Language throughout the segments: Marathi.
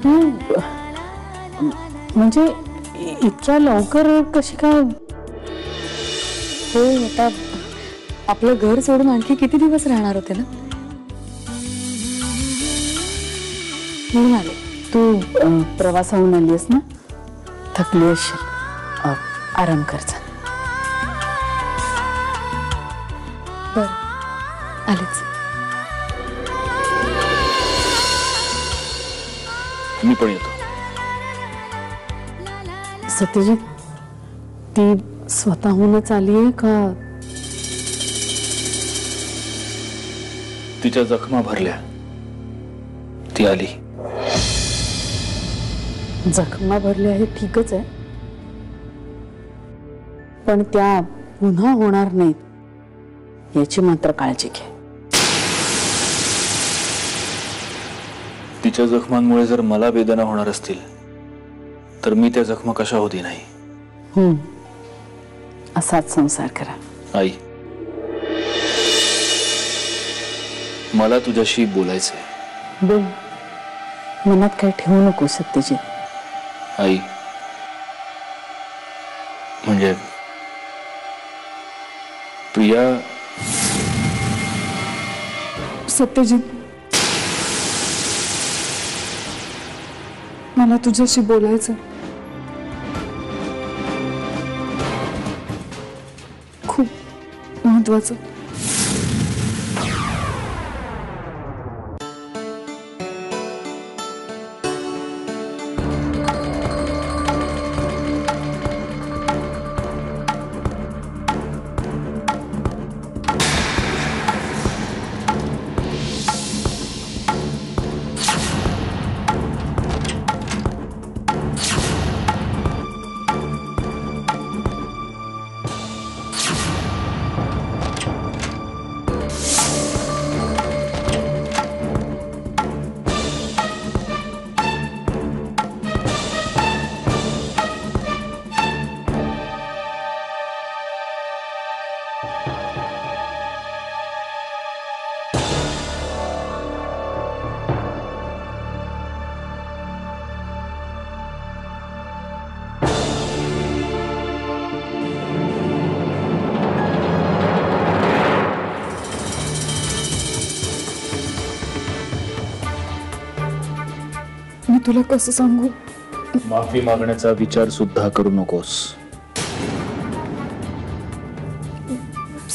तू म्हणजे इतक्या लवकर कशी काय? हो, आता आपलं घर सोडून आणखी किती दिवस राहणार होते ना. म्हणून आले. तू प्रवासाहून आलीस ना, थकली असशील, आराम कर जा. बर, आलेच. मी पण येतो. सत्यजित, ती स्वतःहूनच आलीये का? तिच्या जखमा भरल्या, ती आली. जखमा भरल्या हे ठीकच आहे, पण त्या पुन्हा होणार नाहीत याची मात्र काळजी घे. तिच्या जखमांमुळे जर मला वेदना होणार असतील तर मी त्या जखमा कशा होती नाही. असाच संसार करा. आई, मला तुझ्याशी बोलायचंय. बोल, मनात काही ठेवू नको सत्यजित. आई, म्हणजे प्रिया. सत्यजित, मला तुझ्याशी बोलायचं. खूप महत्वाचं. मी तुला कसं सांगू? माफी मागण्याचा विचार सुद्धा करू नकोस.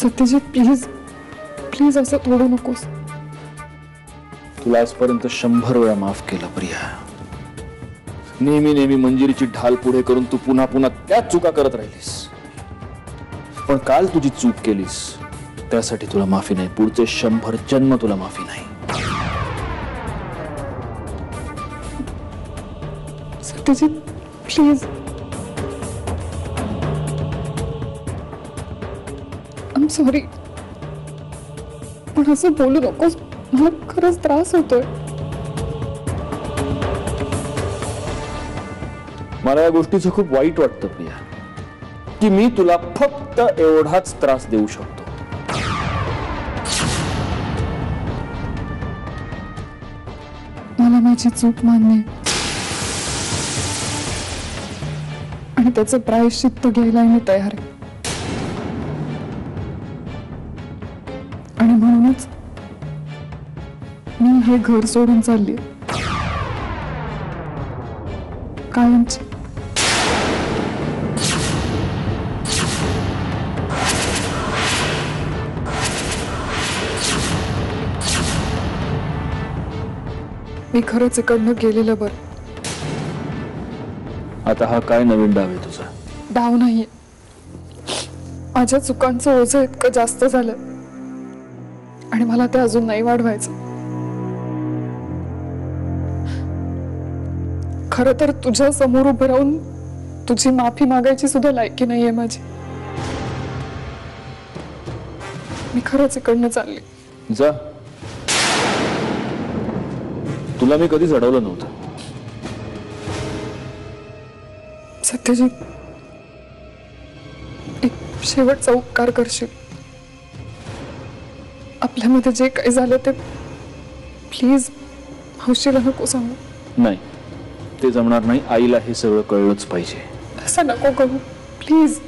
सत्यजित, प्लीज प्लीज असं तोडू नकोस. तुला आजपर्यंत 100 वेळा माफ केलं प्रिया. नेहमी नेहमी मंजिरीची ढाल पुढे करून तू पुन्हा पुन्हा त्याच चुका करत राहिलीस. पण काल तुझी चूक केलीस त्यासाठी तुला माफी नाही. पुढचे 100 जन्म तुला माफी नाही. Satyajit, please. I am sorry, पण असं बोलू नकोस. मला खरंच त्रास होतोय. मला या गोष्टीचं खूप वाईट वाटतं प्रिया, की मी तुला फक्त एवढाच त्रास देऊ शकतो. मला माझी चूक मान्य आहे आणि त्याचं प्रायश्चित्त घ्यायला मी तयार आहे. आणि म्हणूनच मी हे घर सोडून चालली कायमची. मी खरंच इकडनं गेलेलं बरं. आता हा काय नवीन डाव आहे तुझा? डाव नाहीये, माझ्या चुकांचं ओझं इतकं जास्त झालं आणि मला ते अजून नाही वाढवायचं. खरं तर तुझ्या समोर उभं राहून तुझी माफी मागायची सुद्धा लायकी नाहीये माझी. मी खरंच इकडनं चालले. जा. तुला मी कधीच अडवलं नव्हतं. सत्यजित, एक शेवटचा उपकार करशील? आपल्यामध्ये जे काही झालं ते प्लीज हौशीला नको सांगू. नाही, ते जमणार नाही. आईला हे सगळं कळलंच पाहिजे. असं नको करू प्लीज.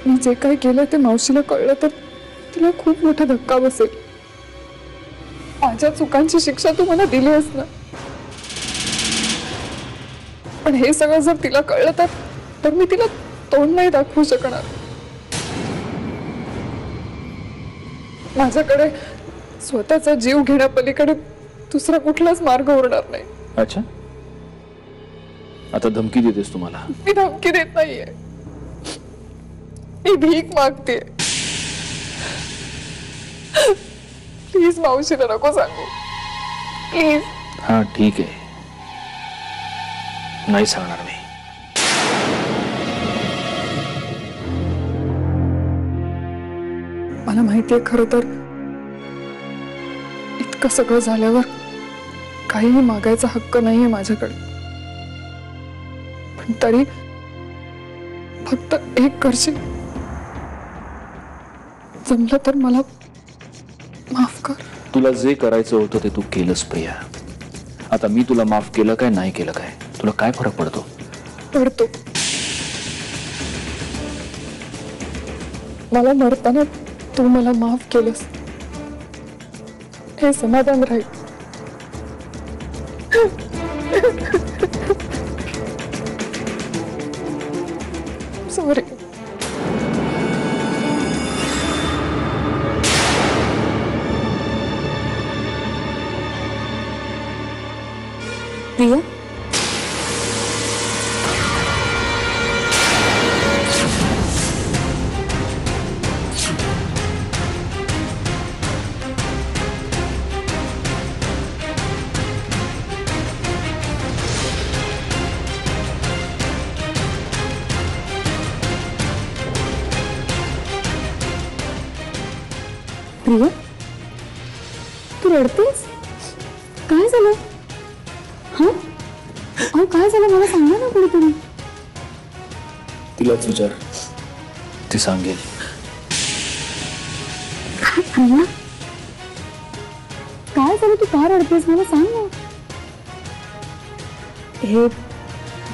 मी जे काही केलं ते मावशीला कळलं तर तिला खूप मोठा धक्का बसेल. माझ्या चुकांची शिक्षा तू मला दिली आहेस ना, पण हे सगळं जर तिला कळलं तर मी तिला तोंड नाही दाखवू शकणार. माझ्याकडे स्वतःचा जीव घेण्यापलीकडे दुसरा कुठलाच मार्ग उरणार नाही. अच्छा, आता धमकी देतेस तुम्हाला? मी धमकी देत नाहीये, मी भीक मागते. प्लीज मावशीला नको सांगू प्लीज. हा ठीक आहे, नाही सांगणार मी. मला माहितीये खरं तर इतकं सगळं झाल्यावर काहीही मागायचा हक्क नाहीये माझ्याकडे, पण तरी फक्त एक करशील, जमलं तर मला माफ कर. तुला जे करायचं होतं ते तू केलंस प्रिया. आता मी तुला माफ केलं काय नाही केलं काय तुला काय फरक पडतो? पडतो. मला मरताना तू मला माफ केलंस हे समाधान राहील. सॉरी. प्रिया, प्रिया, तू रडतेस? काय झालं? हा, अहो काय झालं मला सांगा ना कोणीतरी. तिलाच विचार, ती सांगेल. प्रिया, काय झालं? तू का रडतेस मला सांग ना. हे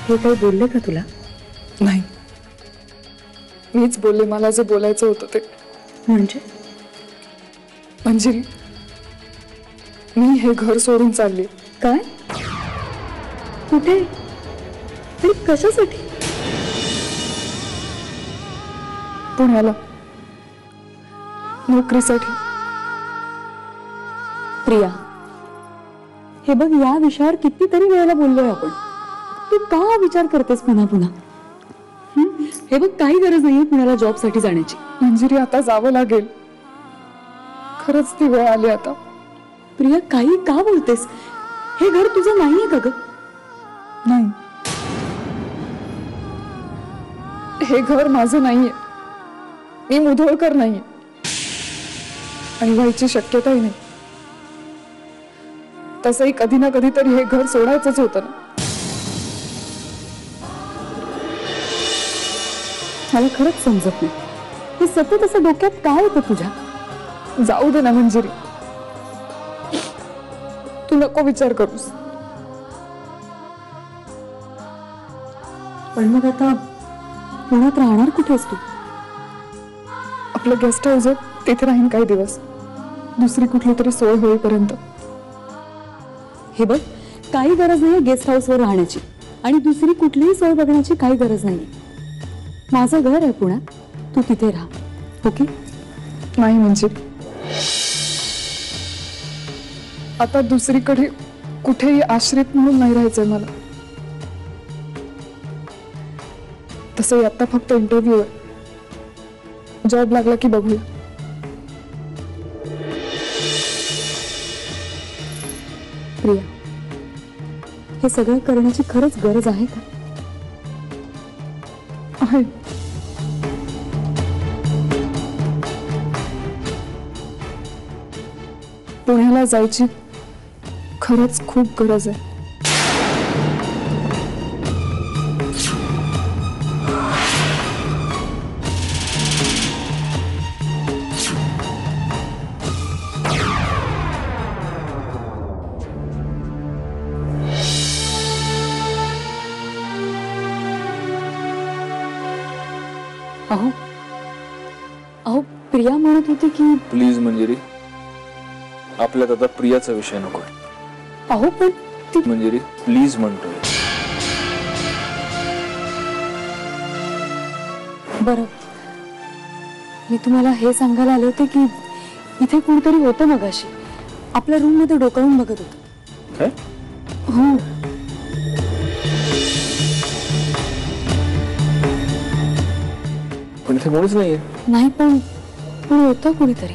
काही बोलले का तुला? नाही, मीच बोलले मला जे बोलायचं होतं ते. म्हणजे अंजली, मी हे घर सोडून चालली. काय? कुठे आणि कशासाठी? पुण्याला नोकरीसाठी. प्रिया, हे बघ, या विषयावर कितीतरी वेळेला बोललोय आपण. तू का हा विचार करतेस पुन्हा पुन्हा? हे बघ, काही गरज नाहीये पुण्याला जॉब साठी जाण्याची. मंजिरी, आता जावं लागेल. खरंच ती वेळ आली आता. प्रिया, काही का बोलतेस? हे घर तुझं नाहीये का ग? नाही, हे घर माझं नाहीये. मी मुधोळकर नाहीये आणि व्हायची शक्यताही नाही. तसंही कधी ना कधीतरी हे घर सोडायचंच होतं ना. मला खरंच समजत नाही, हे सतत असं डोक्यात काय येतं तुझ्या? जाऊ दे ना मंजिरी, तू नको विचार करूस. पण मग आता पुण्यात राहणार कुठेस तू? आपलं गेस्ट हाऊस आहे, तिथे राहीन काही दिवस, दुसरी कुठली तरी सोय होईपर्यंत. हे बघ, काही गरज नाही गेस्ट हाऊसवर राहण्याची आणि दुसरी कुठलीही सोय बघण्याची काही गरज नाही. माझं घर आहे पुण्यात, तू तिथे राहा. ओके? नाही मंजिरी, आता दुसरीकडे कुठेही आश्रित म्हणून नाही राहायचंय मला. तसंही आता फक्त इंटरव्ह्यू आहे, जॉब लागला की बघूया. प्रिया, हे सगळं करण्याची खरंच गरज आहे का? आहे. पुण्याला जायची खरंच खूप गरज आहे. अहो अहो प्रिया म्हणत होती की प्लीज मंजिरी, आपल्यात आता प्रियाचा विषय नको. अहो पण ती मंजिरी प्लीज म्हणतोय. बरं, मी तुम्हाला हे सांगायला आले होते की इथे कोणतरी होतं मगाशी, आपल्या रूम मध्ये डोकावून बघत होतं. काय? हो. पण इथे कोणीच नाहीये. नाही पण पण होतं कोणीतरी.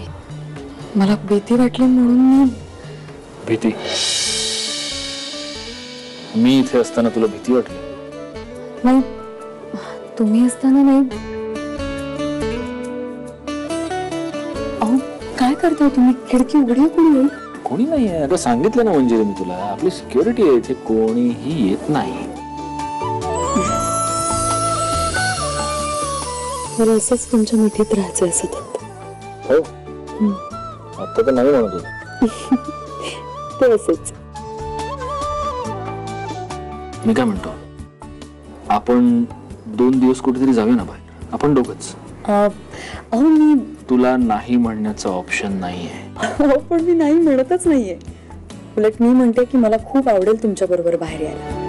मला भीती वाटली म्हणून मी भीती? मी इथे असताना तुला भीती वाटली? नाही, तुम्ही असताना नाही. अहो काय करताय तुम्ही? खिडकी उघडी आहे, कोणी येईल? कोणी नाहीये. आता सांगितलं ना मंजिरी मी तुला, आपली सिक्युरिटी आहे इथे, कोणीही येत नाही. मला असंच तुमच्या मिठीत राहायचं असत. हो, आता तर नाही म्हणत होतो. ते असंच. मी काय म्हणतो, आपण 2 दिवस कुठेतरी जाऊया ना बाहेर, आपण दोघंच. अहो मी तुला नाही म्हणण्याचं ऑप्शन नाहीये. पण मी नाही म्हणतच नाहीये. उलट मी म्हणते की मला खूप आवडेल तुमच्या बरोबर बाहेर यायला.